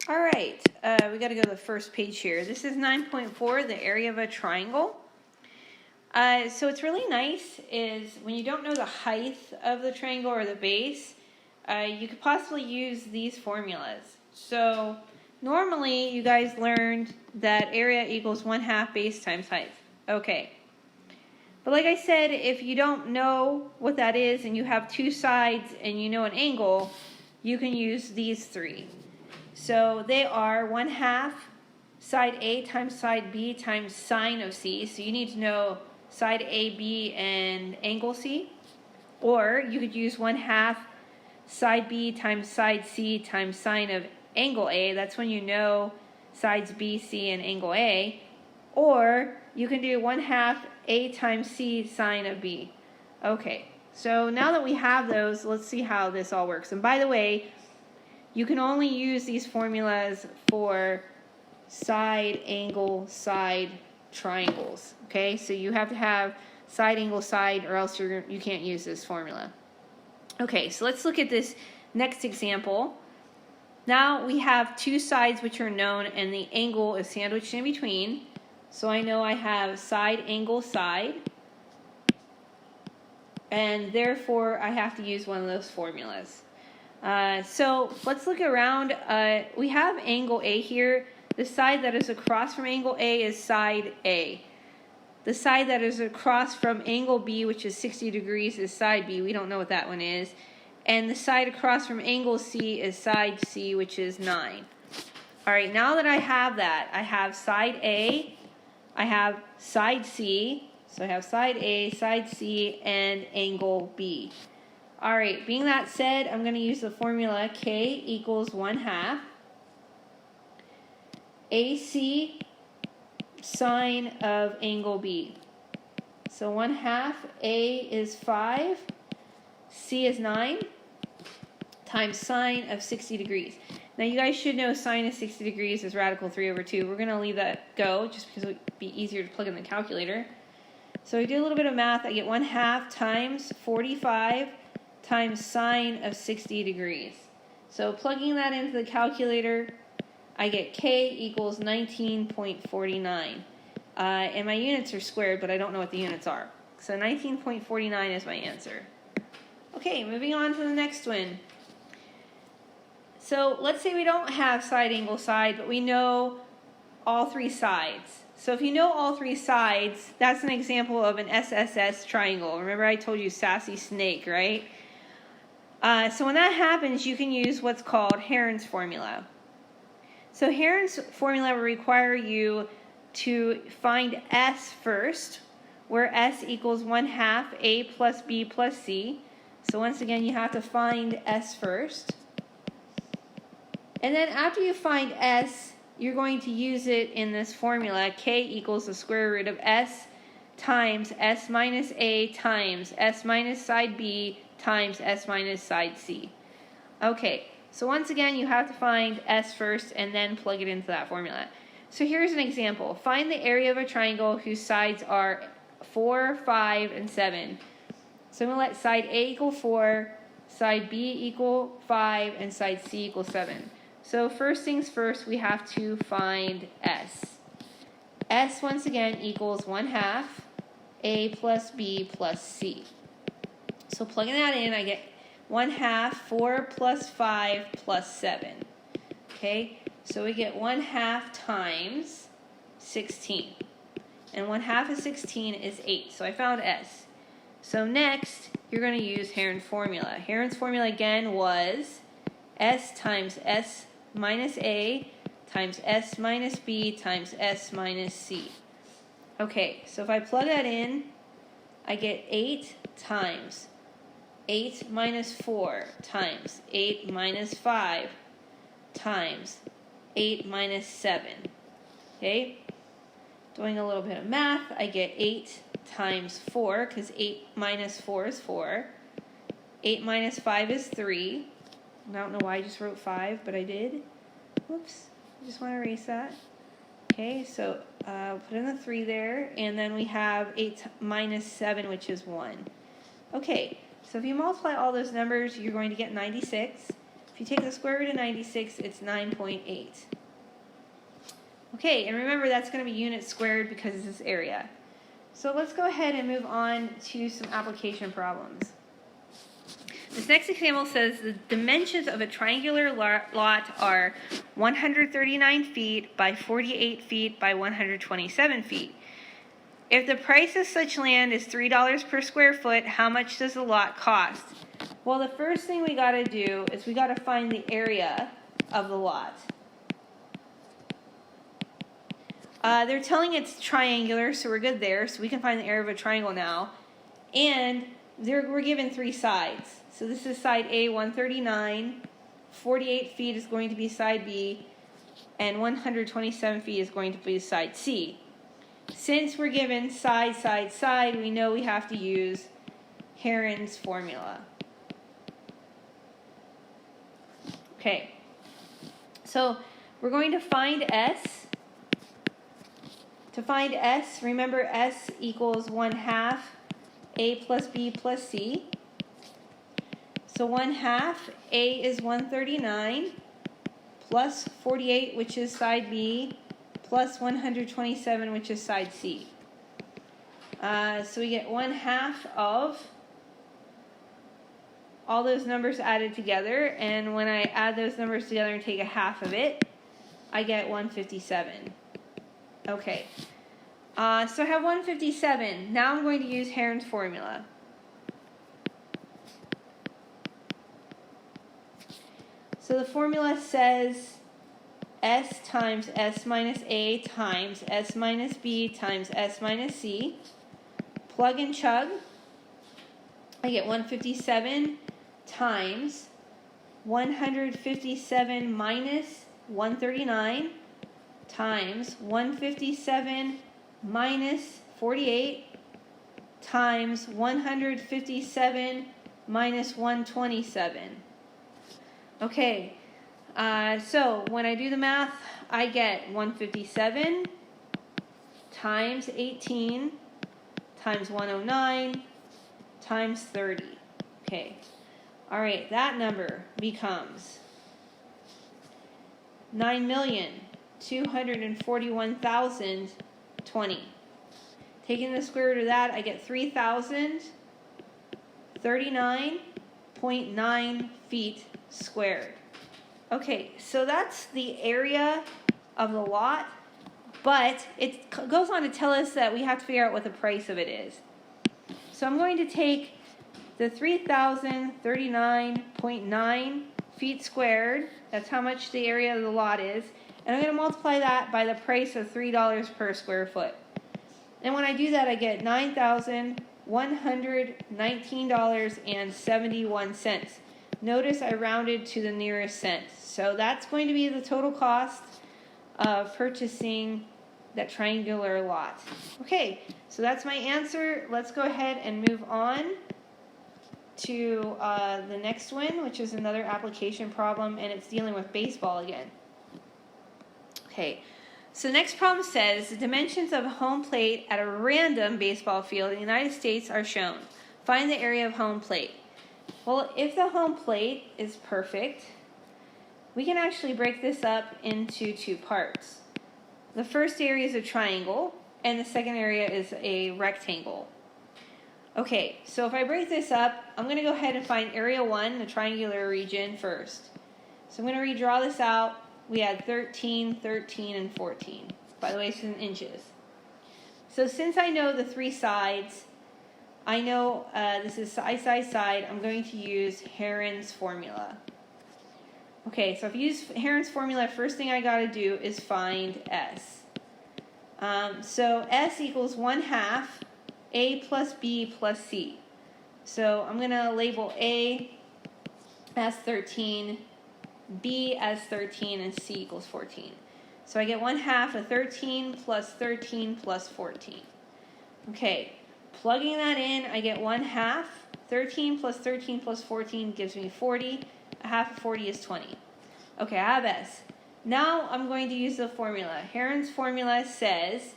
All right, we got to go to the first page here. This is 9.4, the area of a triangle. So what's really nice is when you don't know the height of the triangle or the base, you could possibly use these formulas. So normally you guys learned that area equals 1/2 base times height. Okay. But like I said, if you don't know what that is and you have two sides and you know an angle, you can use these three. So they are 1/2 side A times side B times sine of C. So you need to know side AB and angle C. Or you could use 1/2 side B times side C times sine of angle A. That's when you know sides B, C, and angle A. Or you can do 1/2 A times C sine of B. Okay, so now that we have those, let's see how this all works. And by the way, you can only use these formulas for side, angle, side triangles. Okay, so you have to have side, angle, side, or else you can't use this formula. Okay, so let's look at this next example. Now we have two sides which are known and the angle is sandwiched in between. So I know I have side, angle, side. And therefore I have to use one of those formulas. So let's look around. We have angle A here. The side that is across from angle A is side A. The side that is across from angle B, which is 60 degrees, is side B. We don't know what that one is. And the side across from angle C is side C, which is 9. All right, now that I have that, I have side A, I have side C, so I have side A, side C, and angle B. All right, being that said, I'm going to use the formula K equals 1/2 AC sine of angle B. So 1/2 A is 5, C is 9, times sine of 60 degrees. Now you guys should know sine of 60 degrees is radical 3/2. We're going to leave that go just because it would be easier to plug in the calculator. So we do a little bit of math. I get 1/2 times 45 times sine of 60 degrees. So plugging that into the calculator, I get K equals 19.49. And my units are squared, but I don't know what the units are. So 19.49 is my answer. Okay, moving on to the next one. So let's say we don't have side, angle, side, but we know all three sides. So if you know all three sides, that's an example of an SSS triangle. Remember I told you sassy snake, right? So when that happens, you can use what's called Heron's formula. So Heron's formula will require you to find S first, where S equals 1/2 A plus B plus C. So once again, you have to find S first. And then after you find S, you're going to use it in this formula, K equals the square root of S times S minus A times S minus side B times S minus side C. Okay, so once again, you have to find S first and then plug it into that formula. So here's an example. Find the area of a triangle whose sides are 4, 5, and 7. So I'm going to let side A equal 4, side B equal 5, and side C equal 7. So first things first, we have to find S. S, once again, equals 1/2 A plus B plus C. So plugging that in, I get 1/2 4 plus 5 plus 7. Okay, so we get 1/2 times 16. And 1/2 of 16 is 8. So I found S. So next, you're going to use Heron's formula. Heron's formula again was S times S minus A times S minus B times S minus C. Okay, so if I plug that in, I get 8 times 8 minus 4 times 8 minus 5 times 8 minus 7. Okay, doing a little bit of math, I get 8 times 4, because 8 minus 4 is 4. 8 minus 5 is 3. I don't know why I just wrote 5, but I did. Whoops, I just want to erase that. Okay, so put in the 3 there, and then we have 8 minus 7, which is 1. Okay, so if you multiply all those numbers, you're going to get 96. If you take the square root of 96, it's 9.8. Okay, and remember that's going to be units squared because it's this area. So let's go ahead and move on to some application problems. This next example says the dimensions of a triangular lot are 139 feet by 48 feet by 127 feet. If the price of such land is $3 per square foot, how much does the lot cost? Well, the first thing we got to do is we got to find the area of the lot. They're telling it's triangular, so we're good there. So we can find the area of a triangle now. And we're given three sides. So this is side A, 139. 48 feet is going to be side B. And 127 feet is going to be side C. Since we're given side, side, side, we know we have to use Heron's formula. Okay. So we're going to find S. To find S, remember S equals 1/2 A plus B plus C. So 1/2 A is 139 plus 48, which is side B, plus 127, which is side C. So we get 1/2 of all those numbers added together, and when I add those numbers together and take a half of it, I get 157. Okay, so I have 157. Now I'm going to use Heron's formula. So the formula says S times S minus A times S minus B times S minus C. Plug and chug. I get 157 times 157 minus 139 times 157 minus 48 times 157 minus 127. Okay, so when I do the math, I get 157 times 18 times 109 times 30. Okay, all right, that number becomes 9,241,020. Taking the square root of that, I get 3,039.9 feet squared. Okay, so that's the area of the lot, but it goes on to tell us that we have to figure out what the price of it is. So I'm going to take the 3,039.9 feet squared, that's how much the area of the lot is, and I'm going to multiply that by the price of $3 per square foot. And when I do that, I get $9,119.71. Notice I rounded to the nearest cent. So that's going to be the total cost of purchasing that triangular lot. Okay, so that's my answer. Let's go ahead and move on to the next one, which is another application problem, and it's dealing with baseball again. Okay, so the next problem says the dimensions of a home plate at a random baseball field in the United States are shown. Find the area of home plate. Well, if the home plate is perfect, we can actually break this up into two parts. The first area is a triangle, and the second area is a rectangle. Okay, so if I break this up, I'm going to go ahead and find area 1, the triangular region, first. So I'm going to redraw this out. We had 13, 13, and 14. By the way, it's in inches. So since I know the three sides, I know this is side, side, side, I'm going to use Heron's formula. Okay, so if you use Heron's formula, first thing I got to do is find S. So S equals 1/2 A plus B plus C. So I'm going to label A as 13, B as 13, and C equals 14. So I get 1/2 of 13 plus 13 plus 14. Okay, plugging that in, I get 1/2. 13 plus 13 plus 14 gives me 40. A half of 40 is 20. Okay, I have S. Now I'm going to use the formula. Heron's formula says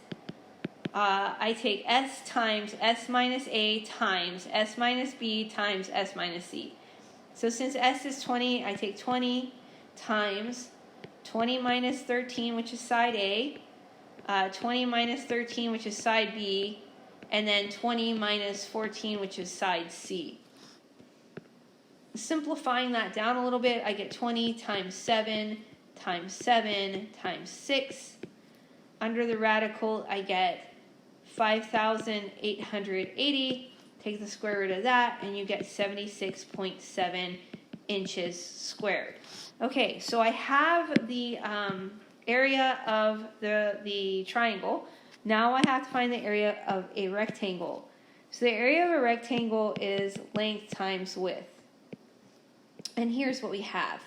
I take S times S minus A times S minus B times S minus C. So since S is 20, I take 20 times 20 minus 13, which is side A, 20 minus 13, which is side B, and then 20 minus 14, which is side C. Simplifying that down a little bit, I get 20 times 7 times 7 times 6. Under the radical, I get 5,880. Take the square root of that, and you get 76.7 inches squared. Okay, so I have the area of the triangle. Now I have to find the area of a rectangle. So the area of a rectangle is length times width. And here's what we have.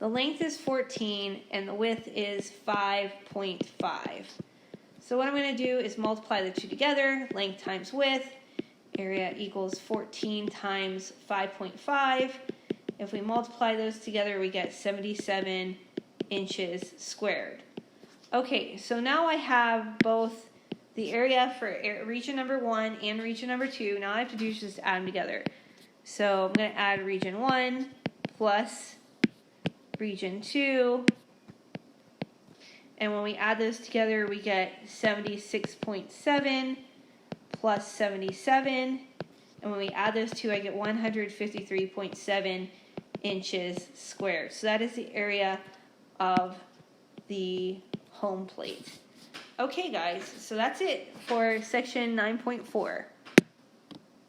The length is 14 and the width is 5.5. So what I'm going to do is multiply the two together, length times width. Area equals 14 times 5.5. If we multiply those together, we get 77 inches squared. Okay, so now I have both the area for region number 1 and region number 2. Now all I have to do is just add them together. So I'm going to add region 1 plus region 2. And when we add those together, we get 76.7 plus 77. And when we add those two, I get 153.7 inches squared. So that is the area of the home plate. Okay, guys, so that's it for section 9.4.